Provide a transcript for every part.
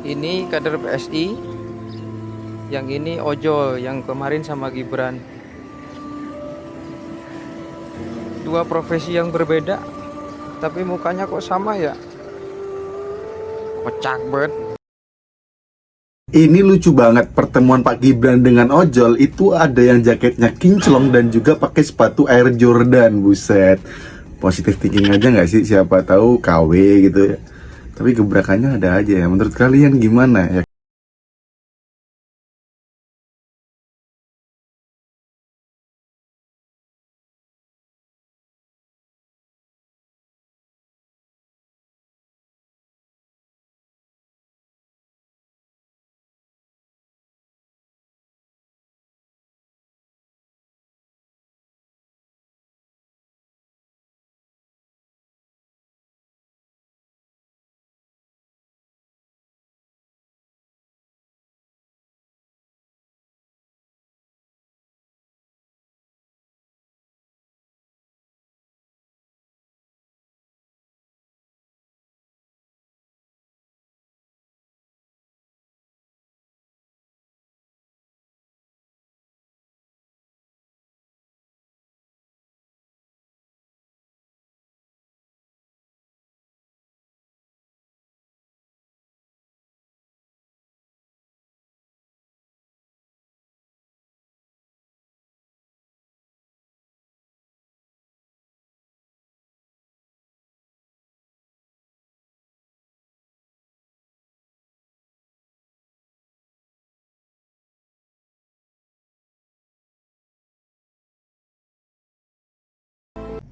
Ini kader PSI, yang ini ojol, yang kemarin sama Gibran. Dua profesi yang berbeda, tapi mukanya kok sama ya? Kocak banget. Ini lucu banget, pertemuan Pak Gibran dengan ojol itu ada yang jaketnya kinclong dan juga pakai sepatu Air Jordan. Buset, positif thinking aja nggak sih? Siapa tahu KW gitu ya. Tapi gebrakannya ada aja ya. Menurut kalian gimana ya?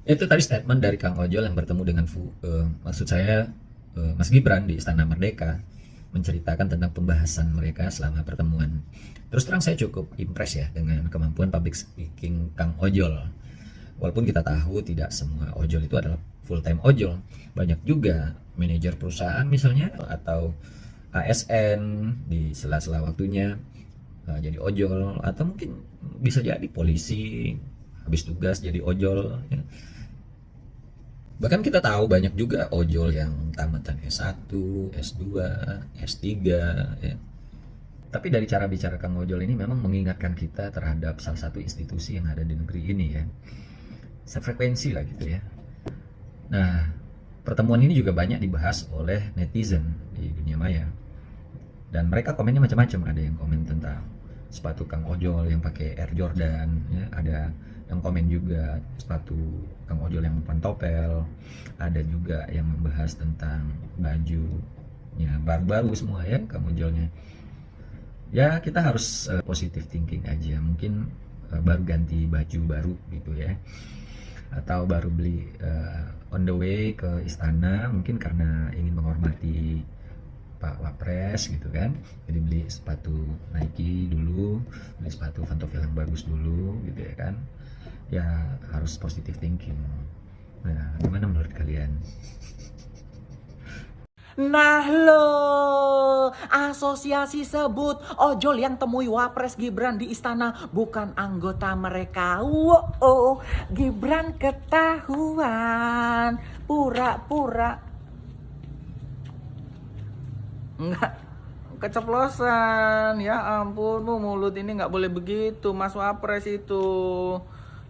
Itu tadi statement dari Kang Ojol yang bertemu dengan maksud saya Mas Gibran di Istana Merdeka, menceritakan tentang pembahasan mereka selama pertemuan. Terus terang saya cukup impress ya dengan kemampuan public speaking Kang Ojol. Walaupun kita tahu tidak semua ojol itu adalah full time ojol, banyak juga manajer perusahaan misalnya atau ASN di sela-sela waktunya jadi ojol, atau mungkin bisa jadi polisi habis tugas jadi ojol ya. Bahkan kita tahu banyak juga ojol yang tamatan S1, S2, S3 ya. Tapi dari cara bicara Kang Ojol ini memang mengingatkan kita terhadap salah satu institusi yang ada di negeri ini ya. Sefrekuensi lah gitu ya. Nah, pertemuan ini juga banyak dibahas oleh netizen di dunia maya. Dan mereka komennya macam-macam. Ada yang komen tentang sepatu Kang Ojol yang pakai Air Jordan ya. Ada yang komen juga sepatu Kang Ojol yang pantopel. Ada juga yang membahas tentang bajunya baru-baru semua ya Kang Ojolnya. Ya kita harus positive thinking aja. Mungkin baru ganti baju baru gitu ya, atau baru beli on the way ke istana mungkin karena ingin menghormati Pak Wapres gitu kan, jadi beli sepatu Nike dulu, beli sepatu pantofel yang bagus dulu gitu ya kan. Ya harus positive thinking. Nah gimana menurut kalian? Nah lo, asosiasi sebut ojol yang temui Wapres Gibran di istana bukan anggota mereka. Wow, Gibran ketahuan, pura-pura. Enggak, keceplosan. Ya ampun, mulut ini nggak boleh begitu, Mas Wapres itu.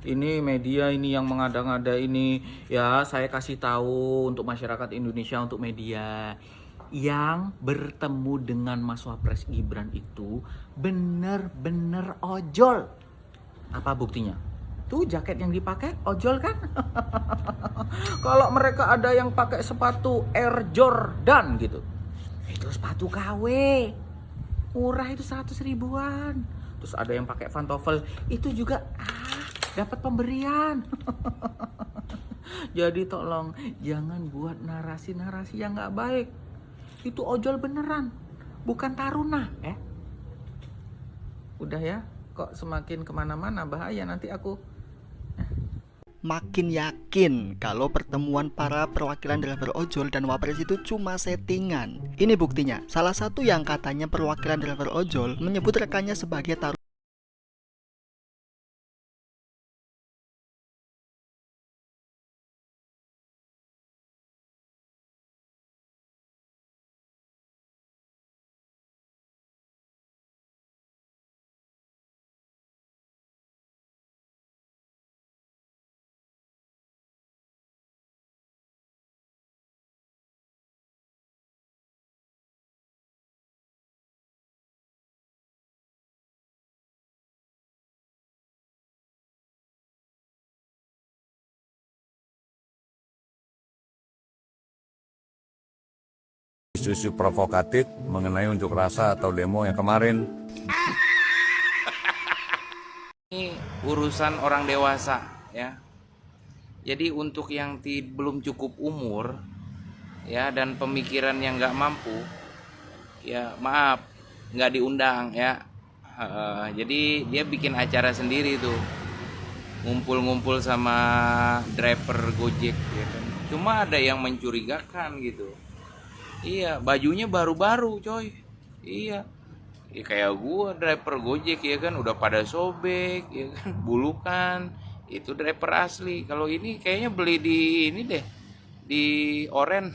Ini media ini yang mengada-ngada ini. Ya, saya kasih tahu untuk masyarakat Indonesia, untuk media. Yang bertemu dengan Mas Wapres Gibran itu bener-bener ojol. Apa buktinya? Tuh jaket yang dipakai ojol kan? Kalau mereka ada yang pakai sepatu Air Jordan gitu, itu sepatu KW. Murah itu 100 ribuan. Terus ada yang pakai pantofel, itu juga dapat pemberian. Jadi tolong jangan buat narasi-narasi yang nggak baik. Itu ojol beneran, bukan taruna ya. Udah ya, kok semakin kemana-mana bahaya nanti aku. Makin yakin kalau pertemuan para perwakilan driver ojol dan Wapres itu cuma settingan. Ini buktinya, salah satu yang katanya perwakilan driver ojol menyebut rekannya sebagai taruna. isu-isu provokatif mengenai unjuk rasa atau demo yang kemarin. Ini urusan orang dewasa ya. Jadi untuk yang belum cukup umur ya dan pemikiran yang nggak mampu, ya maaf nggak diundang ya. Jadi dia bikin acara sendiri tuh, ngumpul-ngumpul sama driver Gojek ya kan. Cuma ada yang mencurigakan gitu. Iya, bajunya baru-baru coy. Iya. Ya kayak gua driver Gojek ya kan udah pada sobek ya kan, bulukan. Itu driver asli. Kalau ini kayaknya beli di ini deh. Di Oren.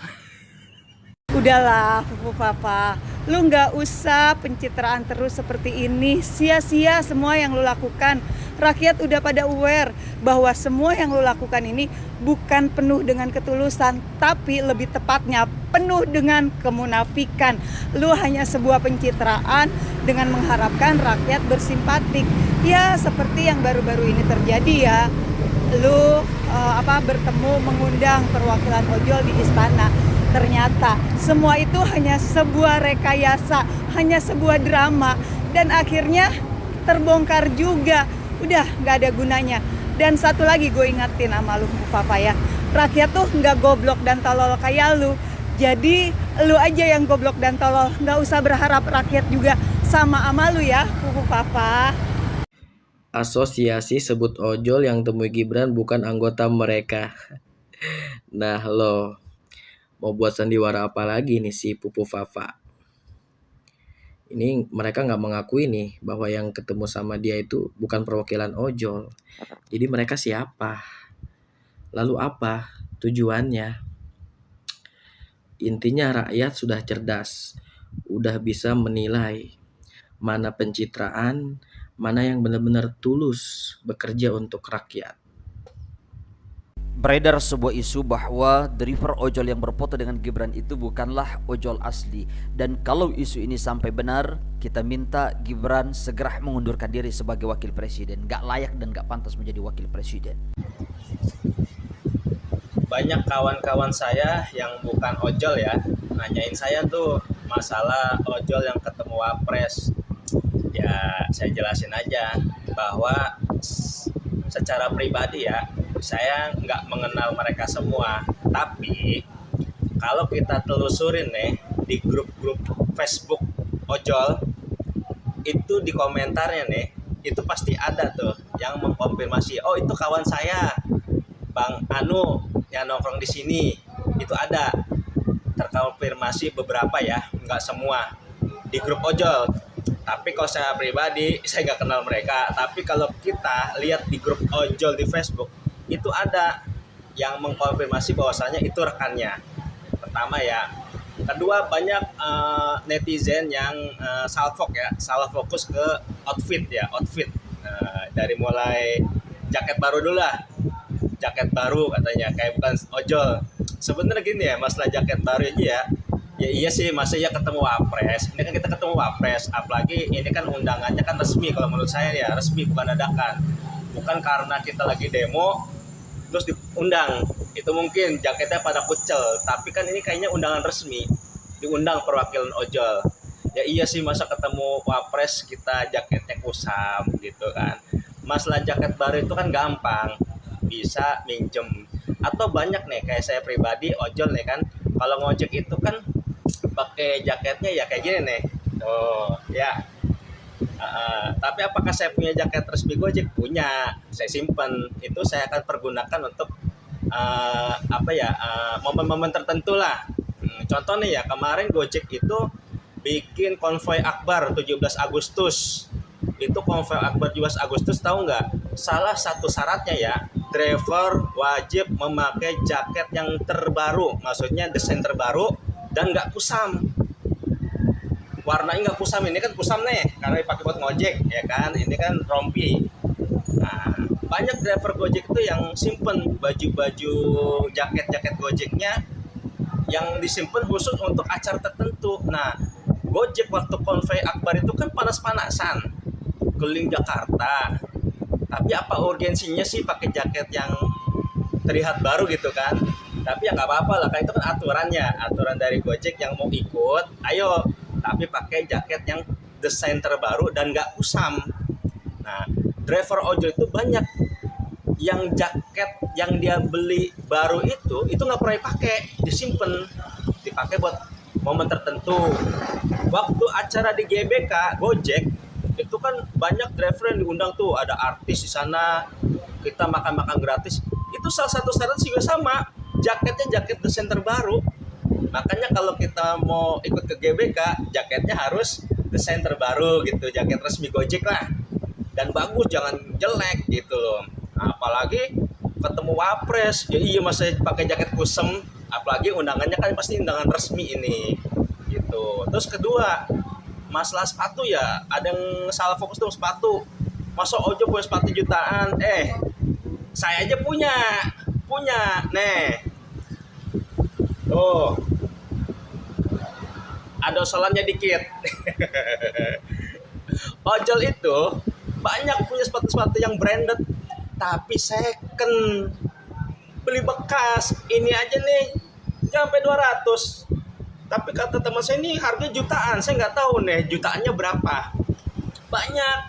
Udahlah, Fufu Papa, lu nggak usah pencitraan terus seperti ini. Sia-sia semua yang lu lakukan. Rakyat udah pada aware bahwa semua yang lu lakukan ini bukan penuh dengan ketulusan, tapi lebih tepatnya penuh dengan kemunafikan. Lu hanya sebuah pencitraan dengan mengharapkan rakyat bersimpatik. Ya, seperti yang baru-baru ini terjadi ya. Lu bertemu mengundang perwakilan ojol di istana. Ternyata semua itu hanya sebuah rekayasa, hanya sebuah drama, dan akhirnya terbongkar juga. Udah gak ada gunanya. Dan satu lagi gue ingetin sama lu Papa ya, rakyat tuh gak goblok dan tolol kayak lu. Jadi lu aja yang goblok dan tolol, gak usah berharap rakyat juga sama lu ya Fufu Papa. Asosiasi sebut ojol yang temui Gibran bukan anggota mereka. Nah lo mau buat sandiwara apa lagi nih si Pupu Fafa? Ini mereka nggak mengakui nih bahwa yang ketemu sama dia itu bukan perwakilan ojol. Jadi mereka siapa? Lalu apa tujuannya? Intinya rakyat sudah cerdas, udah bisa menilai mana pencitraan, mana yang benar-benar tulus bekerja untuk rakyat. Beredar sebuah isu bahwa driver ojol yang berfoto dengan Gibran itu bukanlah ojol asli. Dan kalau isu ini sampai benar, kita minta Gibran segera mengundurkan diri sebagai wakil presiden. Gak layak dan gak pantas menjadi wakil presiden. Banyak kawan-kawan saya yang bukan ojol ya nanyain saya tuh masalah ojol yang ketemu wapres. Ya saya jelasin aja bahwa secara pribadi ya saya nggak mengenal mereka semua, tapi kalau kita telusurin nih di grup-grup Facebook ojol itu di komentarnya nih itu pasti ada tuh yang mengkonfirmasi, oh itu kawan saya Bang Anu yang nongkrong di sini, itu ada terkonfirmasi beberapa ya, nggak semua di grup ojol. Tapi kalau saya pribadi, saya nggak kenal mereka. Tapi kalau kita lihat di grup ojol di Facebook, itu ada yang mengkonfirmasi bahwasanya itu rekannya. Pertama ya. Kedua, banyak netizen yang salah fokus ke outfit ya, outfit. Dari mulai jaket baru dulu lah. Jaket baru katanya, kayak bukan ojol. Sebenarnya gini ya, masalah jaket baru ini ya. Ya iya sih, masa ya ketemu wapres. Ini kan kita ketemu wapres, apalagi ini kan undangannya kan resmi kalau menurut saya ya, resmi bukan dadakan. Bukan karena kita lagi demo terus diundang. Itu mungkin jaketnya pada kucel, tapi kan ini kayaknya undangan resmi. Diundang perwakilan ojol. Ya iya sih, masa ketemu wapres kita jaketnya kusam gitu kan. Masalah jaket baru itu kan gampang. Bisa minjem. Atau banyak nih kayak saya pribadi ojol nih kan, kalau ngojek itu kan pakai jaketnya ya kayak gini nih. Oh, ya. Tapi apakah saya punya jaket resmi Gojek? Punya. Saya simpan. Itu saya akan pergunakan untuk momen-momen tertentu lah. Contoh nih ya, kemarin Gojek itu bikin konvoi akbar 17 Agustus. Itu konvoi akbar 17 Agustus, tahu nggak? Salah satu syaratnya ya, driver wajib memakai jaket yang terbaru, maksudnya desain terbaru dan nggak kusam. Warnanya nggak kusam, ini kan kusam nih karena dipakai buat ngojek ya kan, ini kan rompi. Nah, banyak driver Gojek itu yang simpen baju-baju jaket-jaket Gojeknya yang disimpan khusus untuk acara tertentu. Nah, Gojek waktu konvoi akbar itu kan panas-panasan keliling Jakarta. Tapi apa urgensinya sih pakai jaket yang terlihat baru gitu kan? Tapi ya nggak apa-apa lah, kan itu kan aturan dari Gojek. Yang mau ikut ayo, tapi pakai jaket yang desain terbaru dan nggak kusam. Nah, driver ojol itu banyak yang jaket yang dia beli baru itu nggak pernah dipakai, dipakai buat momen tertentu. Waktu acara di GBK Gojek itu kan banyak driver yang diundang tuh, ada artis di sana, kita makan-makan gratis. Itu salah satu syarat juga sama, jaketnya jaket desain terbaru. Makanya kalau kita mau ikut ke GBK, jaketnya harus desain terbaru gitu, jaket resmi Gojek lah. Dan bagus, jangan jelek gitu loh. Nah, apalagi ketemu wapres, ya iya masa pakai jaket kusem, apalagi undangannya kan pasti undangan resmi ini gitu. Terus kedua, masalah sepatu ya, ada yang salah fokus tuh sepatu. Masa ojol punya sepatu jutaan, saya aja punya, nih. Tuh, ada usulannya dikit. Ojol itu banyak punya sepatu-sepatu yang branded, tapi second. Beli bekas, ini aja nih, sampai 200. Tapi kata teman saya ini harga jutaan, saya nggak tahu nih jutaannya berapa. Banyak.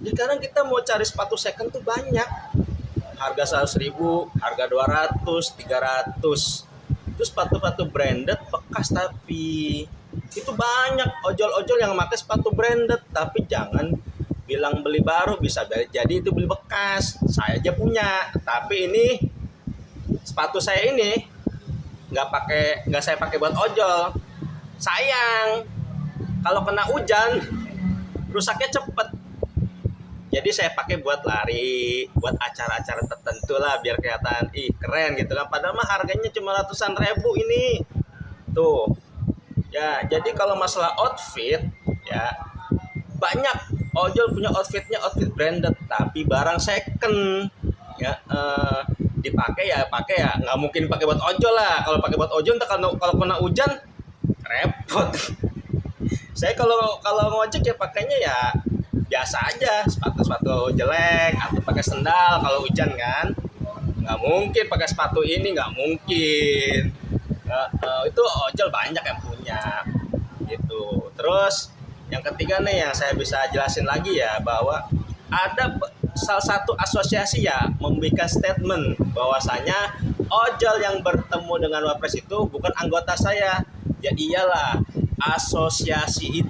Jadi sekarang kita mau cari sepatu second tuh banyak. Harga 100.000, harga 200, 300. Itu sepatu-sepatu branded bekas, tapi itu banyak ojol-ojol yang pakai sepatu branded, tapi jangan bilang beli baru, bisa jadi itu beli bekas. Saya aja punya, tapi ini sepatu saya ini nggak saya pakai buat ojol. Sayang, kalau kena hujan rusaknya cepet. Jadi saya pakai buat lari, buat acara-acara tertentu lah, biar kelihatan keren gitu kan. Padahal mah harganya cuma ratusan ribu ini. Tuh. Ya, jadi kalau masalah outfit ya banyak ojol punya outfit branded, tapi barang second. Ya, dipakai ya nggak mungkin pakai buat ojol lah. Kalau pakai buat ojol ntar kalau kena hujan repot. Saya kalau ngojek ya pakainya ya biasa aja, sepatu jelek atau pakai sendal kalau hujan kan. Nggak mungkin pakai sepatu ini, nggak mungkin. Itu ojol banyak yang punya gitu. Terus yang ketiga nih yang saya bisa jelasin lagi ya, bahwa ada salah satu asosiasi ya memberikan statement bahwasanya ojol yang bertemu dengan wapres itu bukan anggota saya. Ya iyalah, asosiasi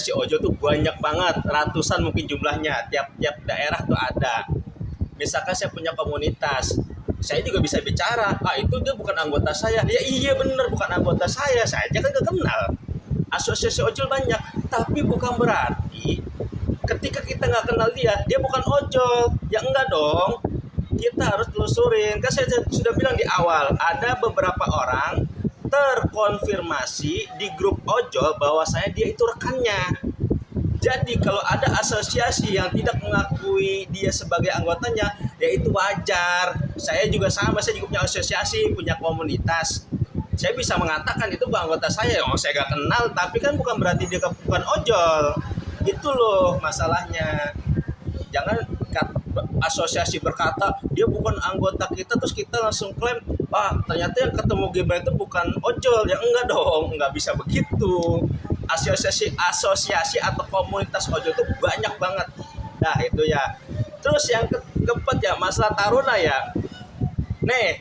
ojol tuh banyak banget, ratusan mungkin jumlahnya, tiap daerah tuh ada. Misalkan saya punya komunitas, saya juga bisa bicara, itu dia bukan anggota saya. Ya iya bener, bukan anggota saya aja kan gak kenal. Asosiasi ojol banyak, tapi bukan berarti ketika kita nggak kenal dia bukan ojol. Ya enggak dong, kita harus telusurin. Kan saya sudah bilang di awal, ada beberapa orang terkonfirmasi di grup ojol bahwa dia itu rekannya. Jadi kalau ada asosiasi yang tidak mengakui dia sebagai anggotanya, ya itu wajar. Saya juga sama, saya juga punya asosiasi, punya komunitas. Saya bisa mengatakan itu bukan anggota saya. Saya gak kenal, tapi kan bukan berarti dia bukan ojol. Itu loh masalahnya. Jangan asosiasi berkata dia bukan anggota kita terus kita langsung klaim ternyata yang ketemu Gibran itu bukan ojol. Ya enggak dong, enggak bisa begitu. Asosiasi atau komunitas ojol itu banyak banget. Nah itu ya. Terus yang keempat ya, masalah taruna ya. Nih,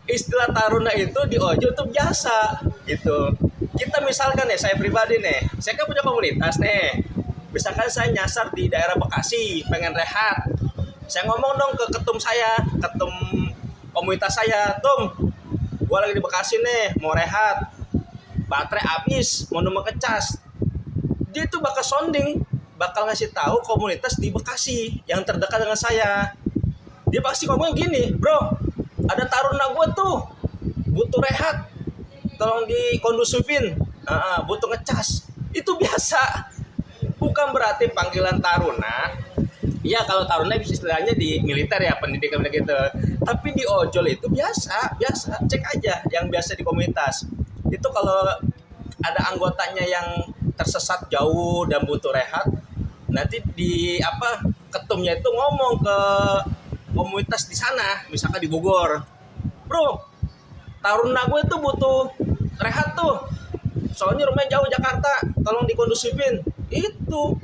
istilah taruna itu di ojol itu biasa gitu. Kita misalkan nih, saya pribadi nih, saya kan punya komunitas nih. Misalkan saya nyasar di daerah Bekasi, pengen rehat. Saya ngomong dong ke ketum komunitas saya, gua lagi di Bekasi nih, mau rehat. Baterai habis, mau nomor ngecas. Dia tuh bakal sounding, bakal ngasih tahu komunitas di Bekasi yang terdekat dengan saya. Dia pasti ngomong gini, bro, ada taruna gue tuh, butuh rehat, tolong dikondusifin, butuh ngecas. Itu biasa. Bukan berarti panggilan taruna. Iya, kalau taruna istilahnya di militer ya, pendidikan gitu. Tapi di ojol itu biasa. Cek aja yang biasa di komunitas. Itu kalau ada anggotanya yang tersesat jauh dan butuh rehat, nanti ketumnya itu ngomong ke komunitas di sana, misalkan di Bogor. Bro, Taruna gue tuh butuh rehat tuh. Soalnya rumahnya jauh Jakarta, tolong dikondusifin. Itu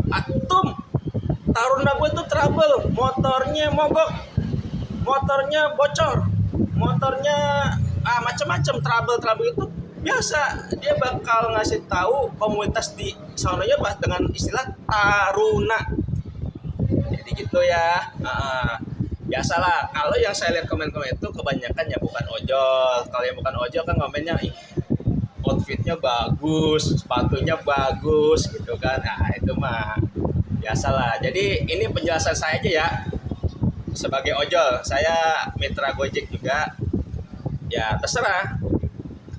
atum. Taruna gue tuh trouble, motornya mogok, motornya bocor, motornya macam-macam trouble itu biasa. Dia bakal ngasih tahu komunitas di sononya bahas dengan istilah taruna. Jadi gitu ya. Biasalah, kalau yang saya lihat komen-komen itu kebanyakan ya bukan ojol. Kalau yang bukan ojol kan komennya outfitnya bagus, sepatunya bagus gitu kan. Nah itu mah biasalah. Jadi ini penjelasan saya aja ya. Sebagai ojol, saya mitra Gojek juga. Ya terserah.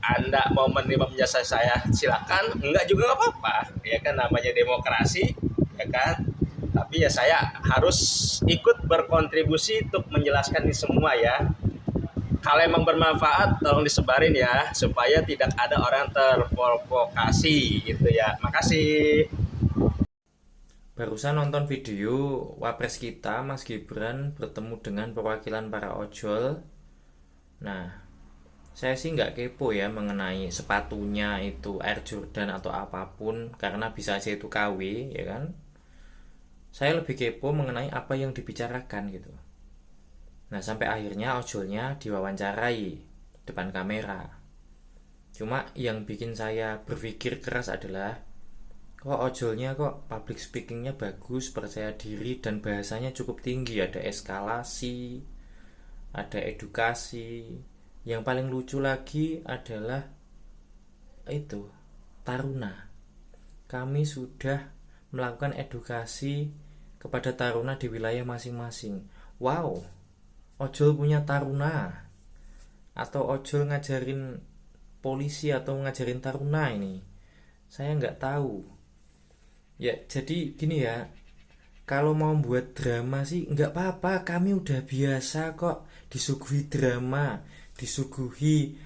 Anda mau menerima penjelasan saya silakan, enggak juga nggak apa-apa. Ya kan namanya demokrasi, ya kan. Tapi ya saya harus ikut berkontribusi untuk menjelaskan ini semua ya. Kalau emang bermanfaat tolong disebarin ya, supaya tidak ada orang terprovokasi gitu ya. Makasih. Barusan nonton video Wapres kita Mas Gibran bertemu dengan perwakilan para ojol. Nah, saya sih nggak kepo ya mengenai sepatunya itu Air Jordan atau apapun, karena bisa aja itu KW, ya kan. Saya lebih kepo mengenai apa yang dibicarakan gitu. Nah, sampai akhirnya ojolnya diwawancarai depan kamera. Cuma yang bikin saya berpikir keras adalah kok ojolnya kok public speakingnya bagus, percaya diri, dan bahasanya cukup tinggi. Ada eskalasi, ada edukasi. Yang paling lucu lagi adalah itu, taruna. Kami sudah melakukan edukasi kepada taruna di wilayah masing-masing. Wow, ojol punya taruna. Atau ojol ngajarin polisi atau ngajarin taruna ini. Saya nggak tahu. Ya, jadi gini ya. Kalau mau buat drama sih nggak apa-apa. Kami udah biasa kok disuguhi drama, disuguhi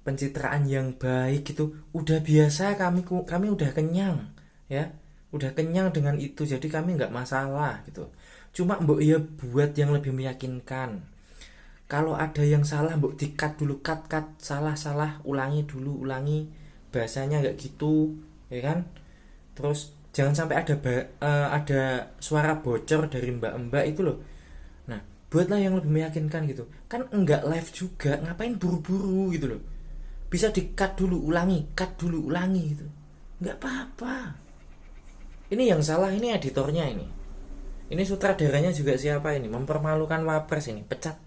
pencitraan yang baik gitu. Udah biasa, kami udah kenyang ya. Udah kenyang dengan itu, jadi kami nggak masalah gitu. Cuma mbok ya buat yang lebih meyakinkan. Kalau ada yang salah mbok di-cut dulu, cut, salah, ulangi dulu, bahasanya nggak gitu, ya kan? Terus jangan sampai ada suara bocor dari mbak-mbak itu loh. Nah, buatlah yang lebih meyakinkan gitu. Kan enggak live juga, ngapain buru-buru gitu loh. Bisa di-cut dulu, ulangi gitu. Nggak apa-apa. Ini yang salah ini editornya ini. Ini sutradaranya juga siapa ini? Mempermalukan Wapres ini. Pecat.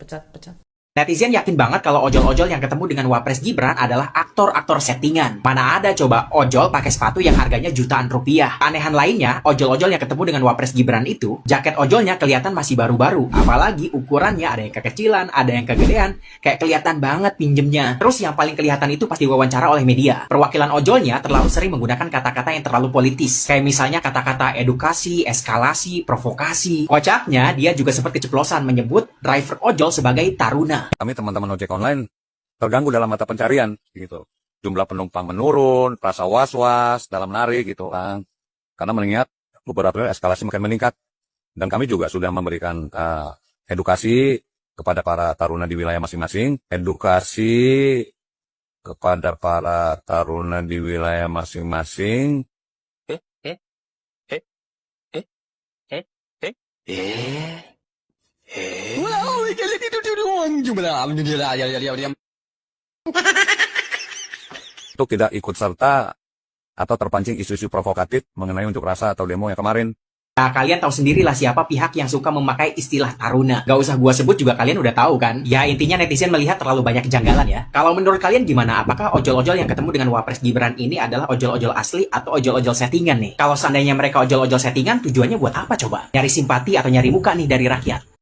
Netizen yakin banget kalau ojol-ojol yang ketemu dengan Wapres Gibran adalah aktor-aktor settingan. Mana ada coba ojol pakai sepatu yang harganya jutaan rupiah. Anehan lainnya, ojol-ojol yang ketemu dengan Wapres Gibran itu, jaket ojolnya kelihatan masih baru-baru. Apalagi ukurannya ada yang kekecilan, ada yang kegedean. Kayak kelihatan banget pinjemnya. Terus yang paling kelihatan itu pasti wawancara oleh media. Perwakilan ojolnya terlalu sering menggunakan kata-kata yang terlalu politis. Kayak misalnya kata-kata edukasi, eskalasi, provokasi. Kocaknya, dia juga sempat keceplosan menyebut driver ojol sebagai taruna. Kami teman-teman ojek online terganggu dalam mata pencarian gitu. Jumlah penumpang menurun, rasa was-was dalam narik gitu kan. Karena mengingat beberapa eskalasi makin meningkat. Dan kami juga sudah memberikan edukasi kepada para taruna di wilayah masing-masing. Edukasi kepada para taruna di wilayah masing-masing. Untuk tidak ikut serta atau terpancing isu-isu provokatif mengenai unjuk rasa atau demo yang kemarin. Nah, kalian tahu sendirilah siapa pihak yang suka memakai istilah taruna. Gak usah gua sebut juga kalian udah tahu kan. Ya intinya netizen melihat terlalu banyak kejanggalan ya. Kalau menurut kalian gimana? Apakah ojol-ojol yang ketemu dengan Wapres Gibran ini adalah ojol-ojol asli atau ojol-ojol settingan nih? Kalau seandainya mereka ojol-ojol settingan, tujuannya buat apa coba? Nyari simpati atau nyari muka nih dari rakyat?